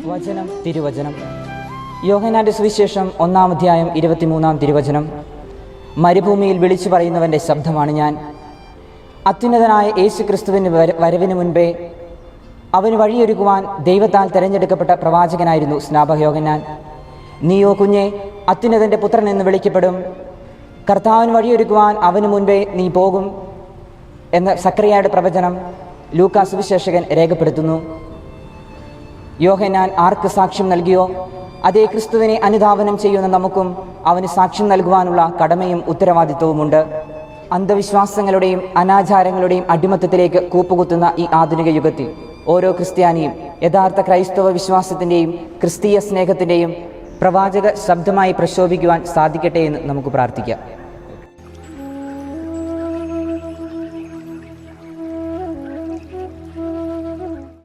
വചനം തിരുവചനം. യോഹന്നാന്റെ സുവിശേഷം 1-ാം അധ്യായം 23-ാം തിരുവചനം. മരുഭൂമിയിൽ വിളിച്ചു പറയുന്നവൻ്റെ ശബ്ദമാണ് ഞാൻ. അത്യുന്നതനായ യേശു ക്രിസ്തുവിൻ്റെ വരവിന് മുൻപേ അവന് വഴിയൊരുക്കുവാൻ ദൈവത്താൽ തിരഞ്ഞെടുക്കപ്പെട്ട പ്രവാചകനായിരുന്നു സ്നാപക യോഹന്നാൻ. നീയോ കുഞ്ഞെ അത്യുന്നതൻ്റെ പുത്രൻ എന്ന് വിളിക്കപ്പെടും, കർത്താവിന് വഴിയൊരുക്കുവാൻ അവന് മുൻപേ നീ പോകും എന്ന സക്കറിയായുടെ പ്രവചനം ലൂക്കാ സുവിശേഷകൻ രേഖപ്പെടുത്തുന്നു. യോഹന്നാൻ ആർക്ക് സാക്ഷ്യം നൽകിയോ അതേ ക്രിസ്തുവിനെ അനുധാവനം ചെയ്യുന്ന നമുക്കും അവന് സാക്ഷ്യം നൽകുവാനുള്ള കടമയും ഉത്തരവാദിത്വവുമുണ്ട്. അന്ധവിശ്വാസങ്ങളുടെയും അനാചാരങ്ങളുടെയും അടിമത്തത്തിലേക്ക് കൂപ്പുകുത്തുന്ന ഈ ആധുനിക യുഗത്തിൽ ഓരോ ക്രിസ്ത്യാനിയും യഥാർത്ഥ ക്രൈസ്തവ വിശ്വാസത്തിൻ്റെയും ക്രിസ്തീയ സ്നേഹത്തിൻ്റെയും പ്രവാചക ശബ്ദമായി പ്രശോഭിക്കുവാൻ സാധിക്കട്ടെ എന്ന് നമുക്ക് പ്രാർത്ഥിക്കാം.